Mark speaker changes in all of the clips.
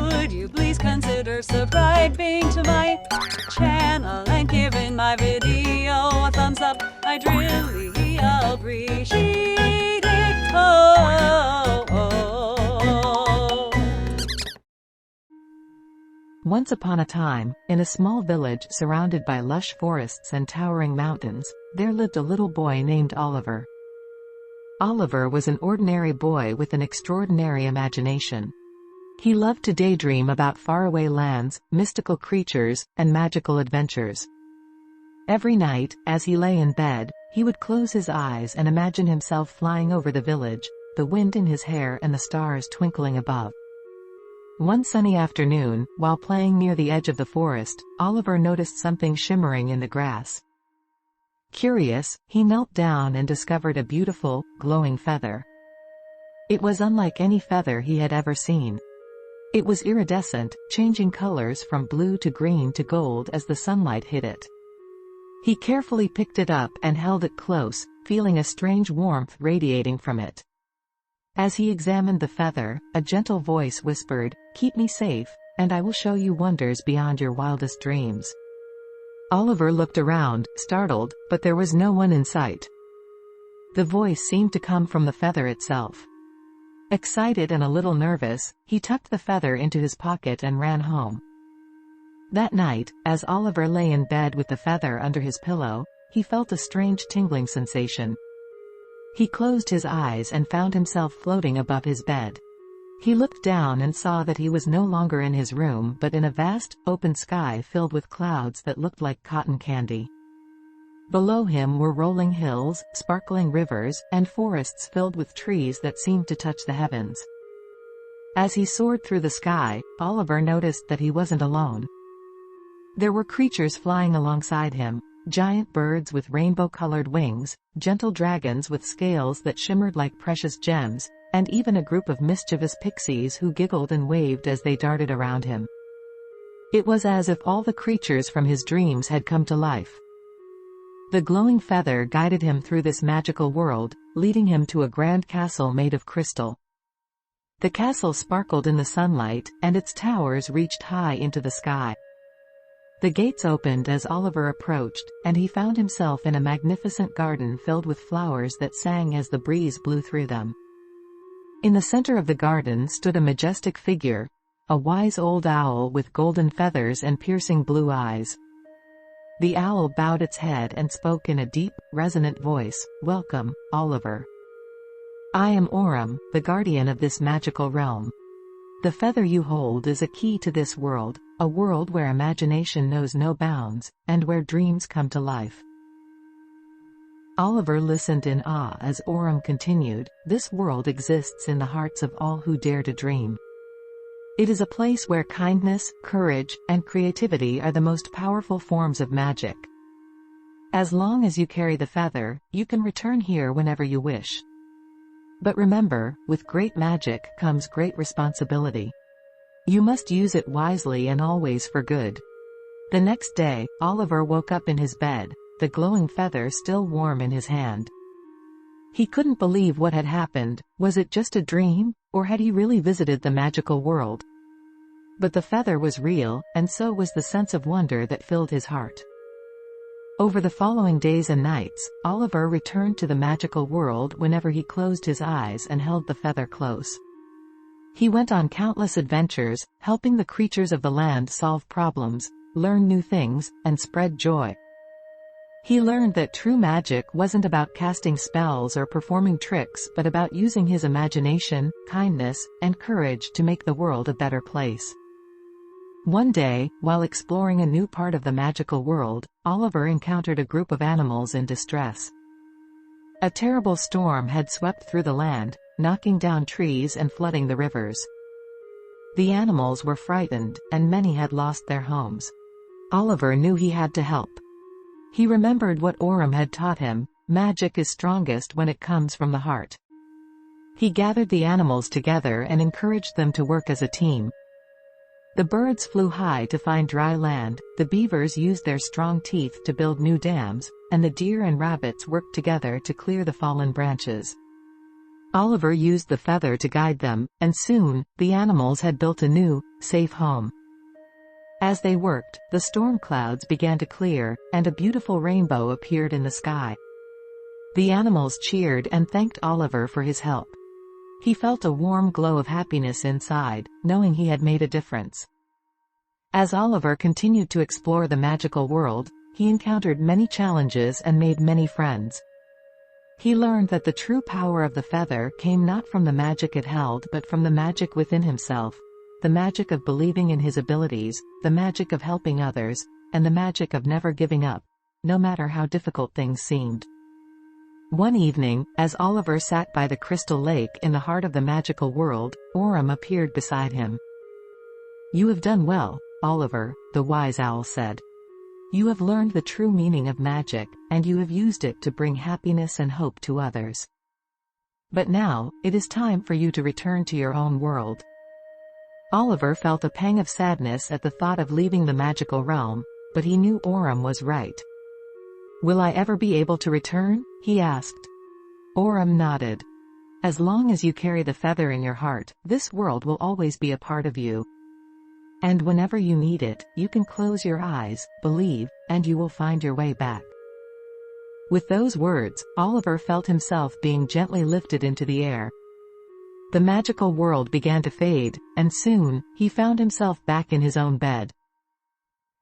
Speaker 1: Would you please consider subscribing to my channel and giving my video a thumbs up? I'd really appreciate it.
Speaker 2: Once upon a time, in a small village surrounded by lush forests and towering mountains, there lived a little boy named Oliver. Oliver was an ordinary boy with an extraordinary imagination. He loved to daydream about faraway lands, mystical creatures, and magical adventures. Every night, as he lay in bed, he would close his eyes and imagine himself flying over the village, the wind in his hair and the stars twinkling above. One sunny afternoon, while playing near the edge of the forest, Oliver noticed something shimmering in the grass. Curious, he knelt down and discovered a beautiful, glowing feather. It was unlike any feather he had ever seen. It was iridescent, changing colors from blue to green to gold as the sunlight hit it. He carefully picked it up and held it close, feeling a strange warmth radiating from it. As he examined the feather, a gentle voice whispered, "Keep me safe, and I will show you wonders beyond your wildest dreams." Oliver looked around, startled, but there was no one in sight. The voice seemed to come from the feather itself. Excited and a little nervous, he tucked the feather into his pocket and ran home. That night, as Oliver lay in bed with the feather under his pillow, he felt a strange tingling sensation. He closed his eyes and found himself floating above his bed. He looked down and saw that he was no longer in his room but in a vast, open sky filled with clouds that looked like cotton candy. Below him were rolling hills, sparkling rivers, and forests filled with trees that seemed to touch the heavens. As he soared through the sky, Oliver noticed that he wasn't alone. There were creatures flying alongside him, giant birds with rainbow-colored wings, gentle dragons with scales that shimmered like precious gems, and even a group of mischievous pixies who giggled and waved as they darted around him. It was as if all the creatures from his dreams had come to life. The glowing feather guided him through this magical world, leading him to a grand castle made of crystal. The castle sparkled in the sunlight, and its towers reached high into the sky. The gates opened as Oliver approached, and he found himself in a magnificent garden filled with flowers that sang as the breeze blew through them. In the center of the garden stood a majestic figure, a wise old owl with golden feathers and piercing blue eyes. The owl bowed its head and spoke in a deep, resonant voice, "Welcome, Oliver. I am Aurum, the guardian of this magical realm. The feather you hold is a key to this world, a world where imagination knows no bounds, and where dreams come to life." Oliver listened in awe as Aurum continued, "This world exists in the hearts of all who dare to dream. It is a place where kindness, courage, and creativity are the most powerful forms of magic. As long as you carry the feather, you can return here whenever you wish. But remember, with great magic comes great responsibility. You must use it wisely and always for good." The next day, Oliver woke up in his bed, the glowing feather still warm in his hand. He couldn't believe what had happened. Was it just a dream, or had he really visited the magical world? But the feather was real, and so was the sense of wonder that filled his heart. Over the following days and nights, Oliver returned to the magical world whenever he closed his eyes and held the feather close. He went on countless adventures, helping the creatures of the land solve problems, learn new things, and spread joy. He learned that true magic wasn't about casting spells or performing tricks but about using his imagination, kindness, and courage to make the world a better place. One day, while exploring a new part of the magical world, Oliver encountered a group of animals in distress. A terrible storm had swept through the land, knocking down trees and flooding the rivers. The animals were frightened, and many had lost their homes. Oliver knew he had to help. He remembered what Aurum had taught him: magic is strongest when it comes from the heart. He gathered the animals together and encouraged them to work as a team. The birds flew high to find dry land, the beavers used their strong teeth to build new dams, and the deer and rabbits worked together to clear the fallen branches. Oliver used the feather to guide them, and soon, the animals had built a new, safe home. As they worked, the storm clouds began to clear, and a beautiful rainbow appeared in the sky. The animals cheered and thanked Oliver for his help. He felt a warm glow of happiness inside, knowing he had made a difference. As Oliver continued to explore the magical world, he encountered many challenges and made many friends. He learned that the true power of the feather came not from the magic it held but from the magic within himself, the magic of believing in his abilities, the magic of helping others, and the magic of never giving up, no matter how difficult things seemed. One evening, as Oliver sat by the crystal lake in the heart of the magical world, Orem appeared beside him. "You have done well, Oliver," the wise owl said. "You have learned the true meaning of magic, and you have used it to bring happiness and hope to others. But now, it is time for you to return to your own world." Oliver felt a pang of sadness at the thought of leaving the magical realm, but he knew Orem was right. "Will I ever be able to return?" he asked. Orem nodded. "As long as you carry the feather in your heart, this world will always be a part of you. And whenever you need it, you can close your eyes, believe, and you will find your way back." With those words, Oliver felt himself being gently lifted into the air. The magical world began to fade, and soon, he found himself back in his own bed.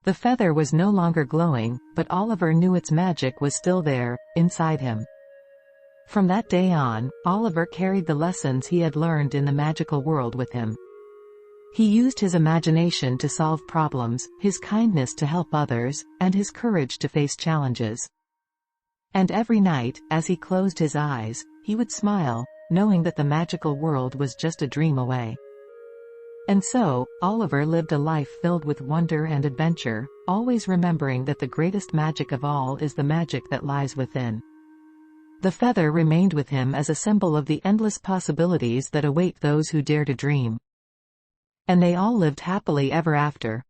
Speaker 2: The feather was no longer glowing, but Oliver knew its magic was still there, inside him. From that day on, Oliver carried the lessons he had learned in the magical world with him. He used his imagination to solve problems, his kindness to help others, and his courage to face challenges. And every night, as he closed his eyes, he would smile, knowing that the magical world was just a dream away. And so, Oliver lived a life filled with wonder and adventure, always remembering that the greatest magic of all is the magic that lies within. The feather remained with him as a symbol of the endless possibilities that await those who dare to dream. And they all lived happily ever after,